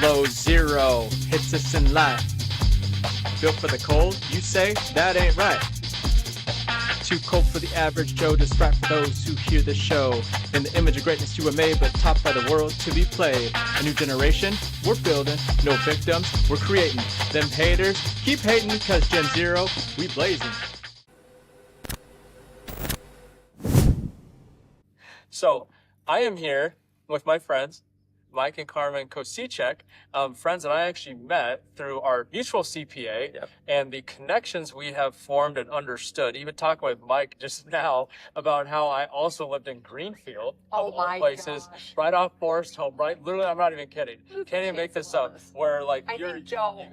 below zero hits us in life. Built for the cold, you say that ain't right. Too cold for the average Joe, just right for those who hear the show. In the image of greatness you were made, but taught by the world to be played. A new generation, we're building. No victims, we're creating. Them haters, keep hating, cause Gen Zero, we blazing. So, I am here with my friends, Mike and Carmen Kosychek, friends that I actually met through our mutual CPA. Yep. And the connections we have formed and understood. Even talking with Mike just now about how I also lived in Greenfield, of all places, gosh. Right off Forest Home, right? Literally, I'm not even kidding. Can't even make this up. Where I think Joe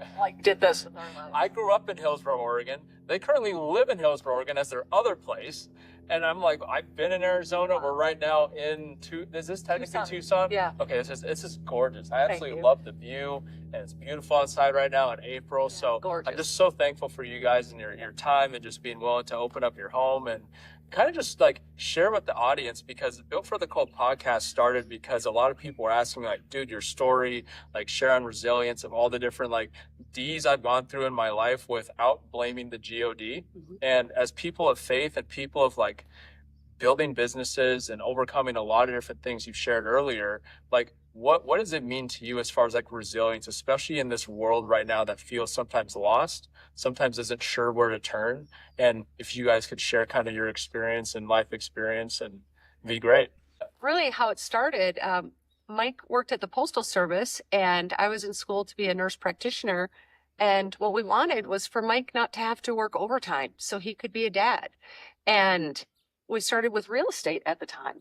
did this. I grew up in Hillsboro, Oregon. They currently live in Hillsboro, Oregon as their other place. And I'm like, I've been in Arizona. We're right now in is this technically Tucson? Yeah. Okay, this is gorgeous. I absolutely love the view, and it's beautiful outside right now in April. Yeah, so gorgeous. I'm just so thankful for you guys and your time and just being willing to open up your home and kind of just share with the audience, because the Built for the Cold podcast started because a lot of people were asking me, dude, your story, share on resilience of all the different D's I've gone through in my life without blaming the GOD. Mm-hmm. And as people of faith and people of building businesses and overcoming a lot of different things you've shared earlier, what does it mean to you as far as resilience, especially in this world right now that feels sometimes lost, sometimes isn't sure where to turn? And if you guys could share kind of your experience and life experience, and it'd be great. Really how it started, Mike worked at the Postal Service and I was in school to be a nurse practitioner. And what we wanted was for Mike not to have to work overtime so he could be a dad. And we started with real estate at the time.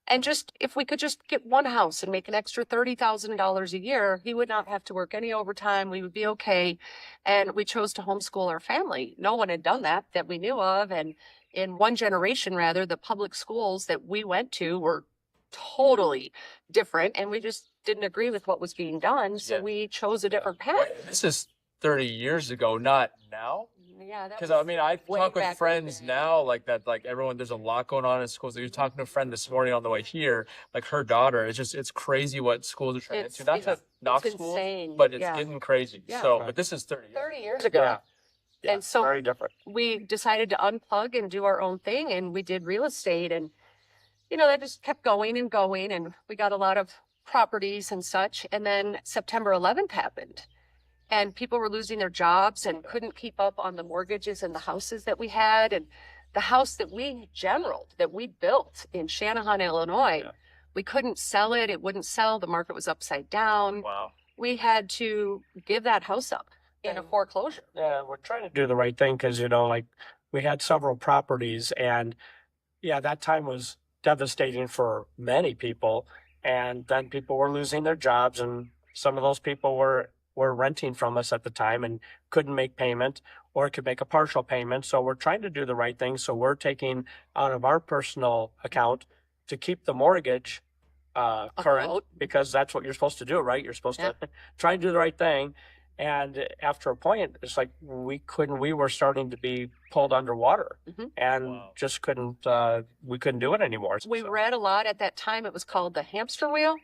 And just if we could just get one house and make an extra $30,000 a year, he would not have to work any overtime. We would be okay. And we chose to homeschool our family. No one had done that we knew of. And in one generation, rather, the public schools that we went to were totally different. And we just didn't agree with what was being done. So we chose a different path. This is 30 years ago, not now. Yeah, because I talk with friends now everyone, there's a lot going on in schools. You're talking to a friend this morning on the way here, her daughter, it's crazy what schools are trying to not to knock schools, but it's getting crazy. Yeah. So, but this is 30 years ago. Yeah. And so very different. We decided to unplug and do our own thing, and we did real estate, and that just kept going and going, and we got a lot of properties and such. And then September 11th happened. And people were losing their jobs and couldn't keep up on the mortgages and the houses that we had. And the house that we built in Shanahan, Illinois, we couldn't sell it. It wouldn't sell. The market was upside down. Wow. We had to give that house up in a foreclosure. Yeah, we're trying to do the right thing because, we had several properties. And, that time was devastating for many people. And then people were losing their jobs. And some of those people were renting from us at the time and couldn't make payment or could make a partial payment. So we're trying to do the right thing. So we're taking out of our personal account to keep the mortgage current, because that's what you're supposed to do, right? You're supposed to try and do the right thing. And after a point, it's we were starting to be pulled underwater and just we couldn't do it anymore. We read a lot at that time. It was called the hamster wheel.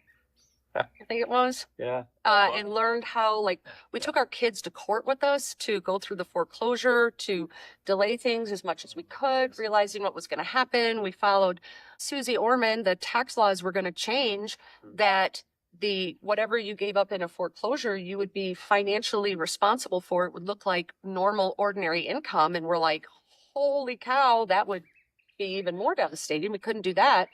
I think it was. Yeah. And learned how, we took our kids to court with us to go through the foreclosure, to delay things as much as we could, realizing what was going to happen. We followed Susie Orman. The tax laws were going to change, that whatever you gave up in a foreclosure, you would be financially responsible for. It would look like normal, ordinary income. And we're like, holy cow, that would be even more devastating. We couldn't do that.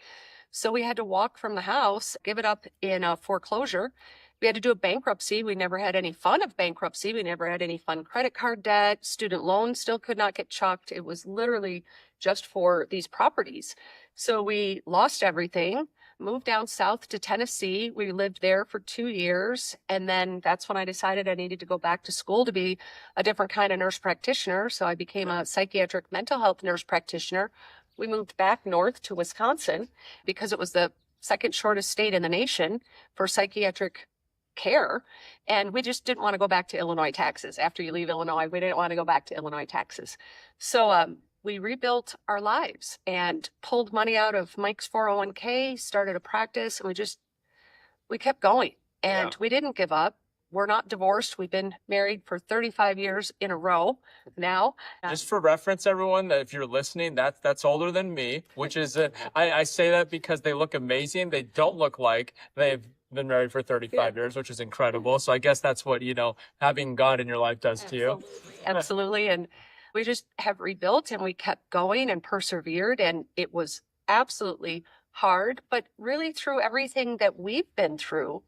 So we had to walk from the house, give it up in a foreclosure. We had to do a bankruptcy. We never had any fun of bankruptcy. We never had any fun credit card debt. Student loans still could not get chucked. It was literally just for these properties. So we lost everything, moved down south to Tennessee. We lived there for 2 years. And then that's when I decided I needed to go back to school to be a different kind of nurse practitioner. So I became a psychiatric mental health nurse practitioner. We moved back north to Wisconsin because it was the second shortest state in the nation for psychiatric care. And we just didn't want to go back to Illinois taxes. After you leave Illinois, we didn't want to go back to Illinois taxes. So we rebuilt our lives and pulled money out of Mike's 401k, started a practice, and we kept going. And we didn't give up. we're not divorced. We've been married for 35 years in a row now. Just for reference, everyone, that if you're listening, that's older than me, which is I say that because they look amazing. They don't look like they've been married for 35 years, which is incredible. So I guess that's what, having God in your life does to you. Absolutely. And we just have rebuilt and we kept going and persevered. And it was absolutely hard, but really through everything that we've been through,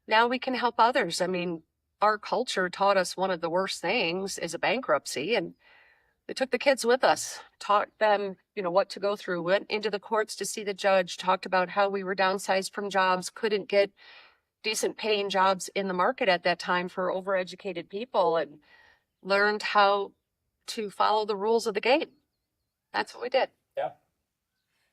now we can help others. I mean, our culture taught us one of the worst things is a bankruptcy, and we took the kids with us, taught them, what to go through, went into the courts to see the judge, talked about how we were downsized from jobs, couldn't get decent paying jobs in the market at that time for overeducated people, and learned how to follow the rules of the game. That's what we did. Yeah.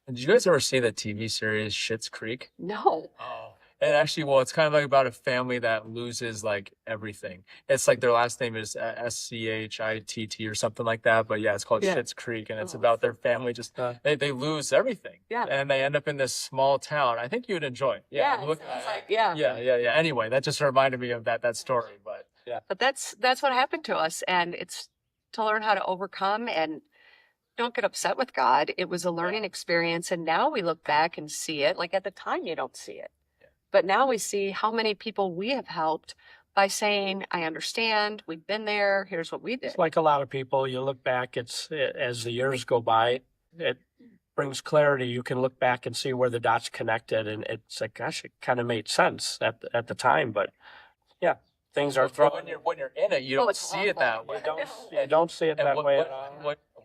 And did you guys ever see the TV series Schitt's Creek? No. Oh. And actually, well, it's kind of like about a family that loses like everything. It's like their last name is Schitt or something like that. But yeah, it's called Schitt's Creek, and it's about their family just they lose everything. Yeah. And they end up in this small town. I think you would enjoy it. Yeah. Yeah. Anyway, that just reminded me of that story. But yeah. But that's what happened to us, and it's to learn how to overcome and don't get upset with God. It was a learning experience, and now we look back and see it. Like at the time, you don't see it. But now we see how many people we have helped by saying, I understand, we've been there, here's what we did. It's like a lot of people, you look back, as the years go by, it brings clarity. You can look back and see where the dots connected, and it's like, gosh, it kind of made sense at the time. But yeah, things are thrown. When you're in it, you don't see it that way. You don't see it that way.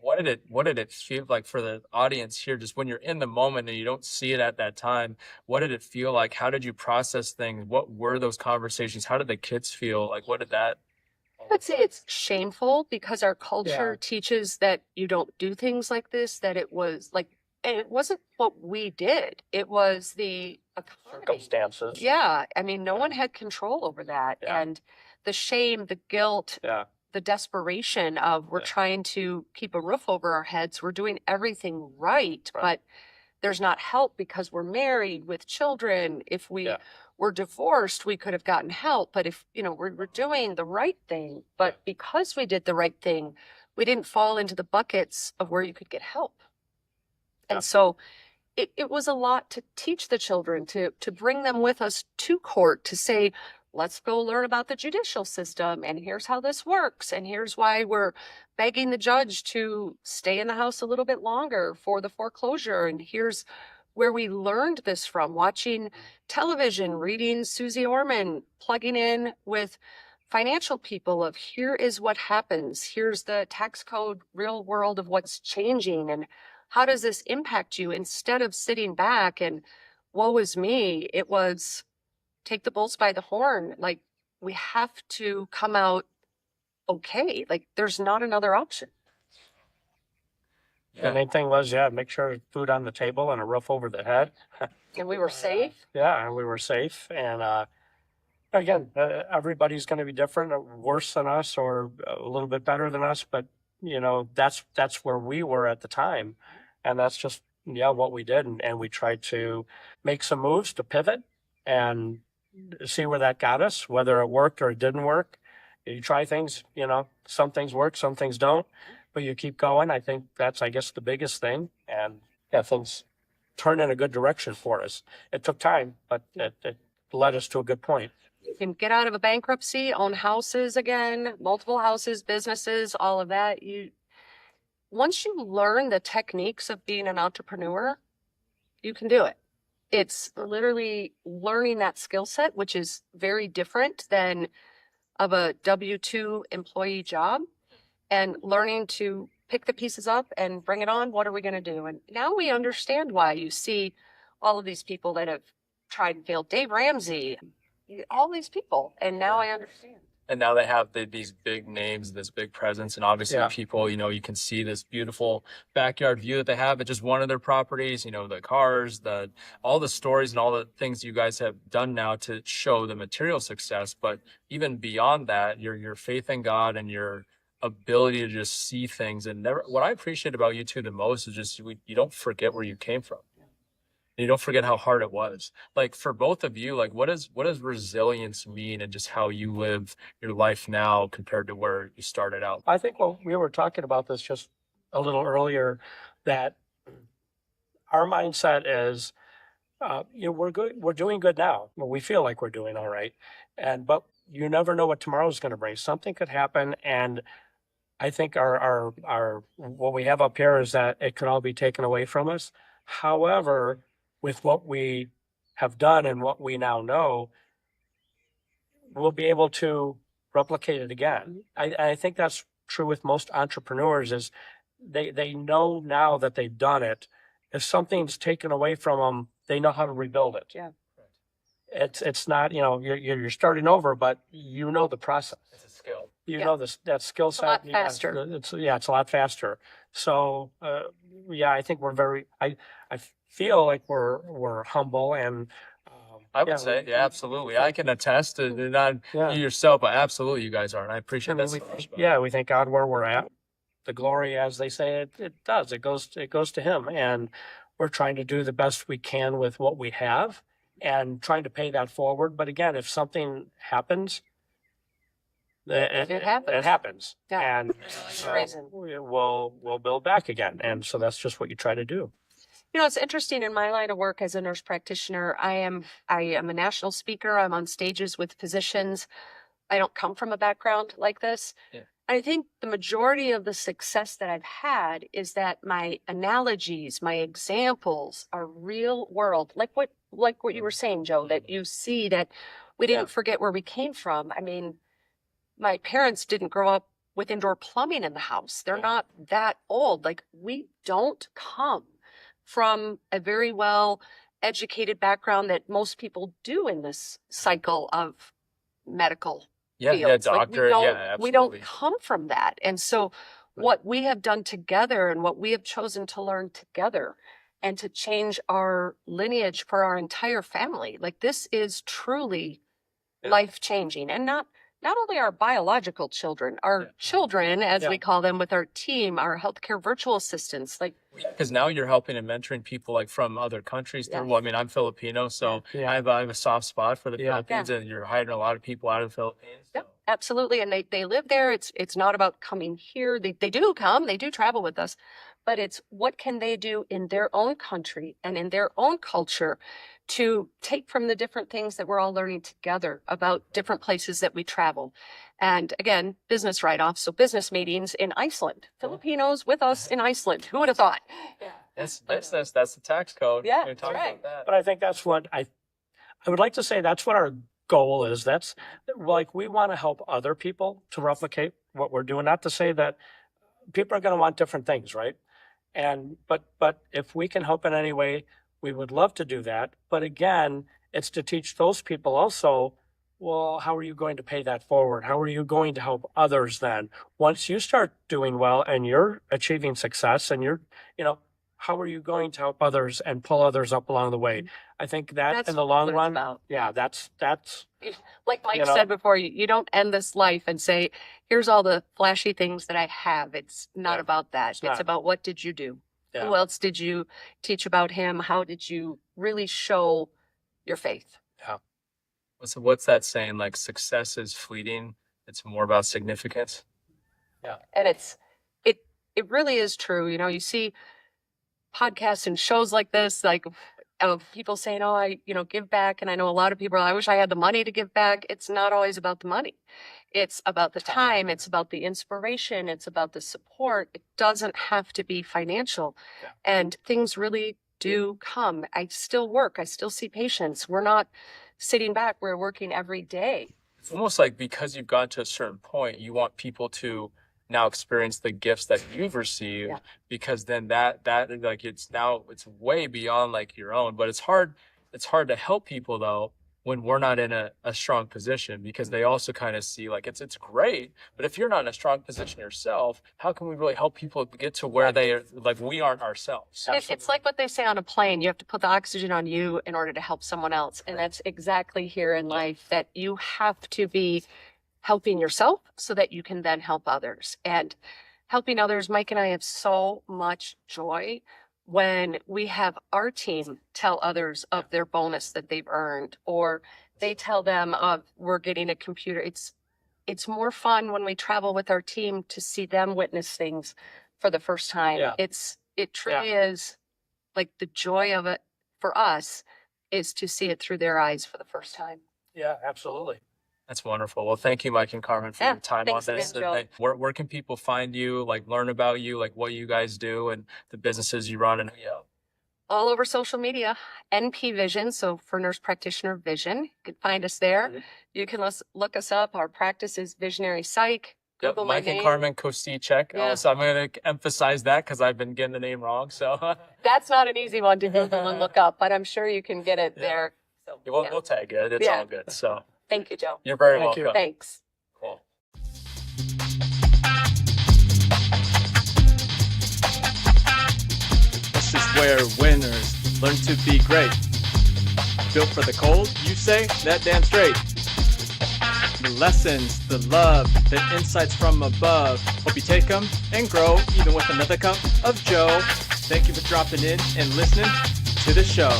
What did it feel like for the audience here? Just when you're in the moment and you don't see it at that time, what did it feel like? How did you process things? What were those conversations? How did the kids feel? Like, what did that? I'd say it's shameful because our culture teaches that you don't do things like this, that it was like, and it wasn't what we did. It was the circumstances. Yeah. I mean, no one had control over that. Yeah. And the shame, the guilt, the desperation of we're trying to keep a roof over our heads. We're doing everything right, but there's not help because we're married with children. If we were divorced, we could have gotten help. But if, we're doing the right thing, but because we did the right thing, we didn't fall into the buckets of where you could get help. And so it was a lot to teach the children, to bring them with us to court, to say, let's go learn about the judicial system, and here's how this works, and here's why we're begging the judge to stay in the house a little bit longer for the foreclosure, and here's where we learned this from, watching television, reading Susie Orman, plugging in with financial people of here is what happens, here's the tax code real world of what's changing, and how does this impact you? Instead of sitting back and woe is me, it was take the bulls by the horn. Like, we have to come out okay. Like, there's not another option. The main thing was, make sure food on the table and a roof over the head. And we were safe. And we were safe. And again, everybody's going to be different, worse than us or a little bit better than us. But, that's where we were at the time. And that's just, what we did. And we tried to make some moves to pivot and see where that got us, whether it worked or it didn't work. You try things, some things work, some things don't, but you keep going. I think that's, the biggest thing. And things turned in a good direction for us. It took time, but it led us to a good point. You can get out of a bankruptcy, own houses again, multiple houses, businesses, all of that. Once you learn the techniques of being an entrepreneur, you can do it. It's literally learning that skill set, which is very different than of a W-2 employee job, and learning to pick the pieces up and bring it on. What are we going to do? And now we understand why you see all of these people that have tried and failed. Dave Ramsey, all these people. And now I understand. And now they have these big names, this big presence, and obviously people, you can see this beautiful backyard view that they have at just one of their properties, the cars, all the stories and all the things you guys have done now to show the material success. But even beyond that, your faith in God and your ability to just see things and what I appreciate about you two the most is just you don't forget where you came from. and you don't forget how hard it was. Like for both of you, like what does resilience mean, and just how you live your life now compared to where you started out? I think, well, we were talking about this just a little earlier, that our mindset is, we're good, we're doing good now. Well, we feel like we're doing all right, but you never know what tomorrow's going to bring. Something could happen, and I think our what we have up here is that it could all be taken away from us. However, with what we have done and what we now know, we'll be able to replicate it again. I think that's true with most entrepreneurs, is they know now that they've done it. If something's taken away from them, they know how to rebuild it. Yeah. It's not, you're starting over, but you know the process. It's a skill. You Yeah. know that skill set. a lot Yeah, faster. it's a lot faster. So I think we're very. I feel like we're humble, and I would say, yeah, absolutely. I can attest to not Yeah. you yourself, but absolutely you guys are, and I appreciate I mean, that we so much. we thank God where we're at. The glory, as they say, it does. It goes to Him, and we're trying to do the best we can with what we have, and trying to pay that forward. But again, if something happens, It happens. It happens, Yeah. and There's a reason. we'll build back again. And so that's just what you try to do. It's interesting in my line of work as a nurse practitioner. I am a national speaker. I'm on stages with physicians. I don't come from a background like this. Yeah. I think the majority of the success that I've had is that my analogies, my examples are real world, like what you were saying, Joe, that you see that we didn't forget where we came from. I mean, my parents didn't grow up with indoor plumbing in the house. They're not that old. Like, we don't come from a very well educated background that most people do in this cycle of medical fields. Like, doctor, we don't absolutely. come from that. And so what we have done together and what we have chosen to learn together and to change our lineage for our entire family, like, this is truly life changing. And not only our biological children, our children, as we call them with our team, our healthcare virtual assistants, like, Because now you're helping and mentoring people like from other countries. Yes. Well, I mean, I'm Filipino, so Yeah. I have a soft spot for the Yeah. Philippines, and you're hiring a lot of people out of the Philippines. yeah, So. absolutely. And they live there. It's not about coming here. They do come, they do travel with us, but it's what can they do in their own country and in their own culture to take from the different things that we're all learning together about different places that we travel. And again, business write-offs. So business meetings in Iceland, Filipinos with us in Iceland. Who would have thought? Yeah. That's business. That's the tax code. Yeah, We're that's talking right. about that. But I think that's what I would like to say. That's what our goal is. That's like, we want to help other people to replicate what we're doing. Not to say that people are going to want different things, right? And but if we can help in any way, we would love to do that. But again, it's to teach those people also, well, how are you going to pay that forward? How are you going to help others then? Once you start doing well and you're achieving success, and how are you going to help others and pull others up along the way? I think that That's in the long what it's run, about. that's Like Mike said before, you don't end this life and say, here's all the flashy things that I have. It's not about that. It's not. about, what did you do? Yeah. Who else did you teach about him? How did you really show your faith? So what's that saying? Like, success is fleeting. It's more about significance. And it really is true. You see podcasts and shows like this, like, of people saying, oh, I give back. And I know a lot of people I wish I had the money to give back. It's not always about the money. It's about the time. It's about the inspiration. It's about the support. It doesn't have to be financial. Yeah. And things really do come. I still work. I still see patients. We're not sitting back. We're working every day. It's almost like, because you've gotten to a certain point, you want people to now experience the gifts that you've received, because then that like, it's way beyond like your own. But it's hard to help people though when we're not in a strong position, because they also kind of see like it's great, but if you're not in a strong position yourself, how can we really help people get to where they are, like we aren't ourselves? It's like what they say on a plane. You have to put the oxygen on you in order to help someone else. And that's exactly here in life, that you have to be helping yourself so that you can then help others. And helping others, Mike and I have so much joy when we have our team tell others of their bonus that they've earned, or they tell them of we're getting a computer. It's more fun when we travel with our team to see them witness things for the first time. Yeah. It truly is like the joy of it for us is to see it through their eyes for the first time. Yeah, absolutely. That's wonderful. Well, thank you, Mike and Carmen, for Yeah, your time on thanks this. again, Joe. And where can people find you, like learn about you, like what you guys do and the businesses you run? And All over social media, NP Vision, so for Nurse Practitioner Vision. You can find us there. Mhm. You can look us up. Our practice is Visionary Psych. Yep, Google my Mike and name. Carmen Kosychek. Yeah. So I'm going to emphasize that because I've been getting the name wrong. So That's not an easy one to Google and look up, but I'm sure you can get it Yeah. there. So, we'll tag it. It's Yeah. all good. So Thank you, Joe. you're very Thank you. welcome. Thanks. Cool. This is where winners learn to be great. Built for the cold, you say? That damn straight. The lessons, the love, the insights from above. Hope you take them and grow, even with another cup of Joe. Thank you for dropping in and listening to the show.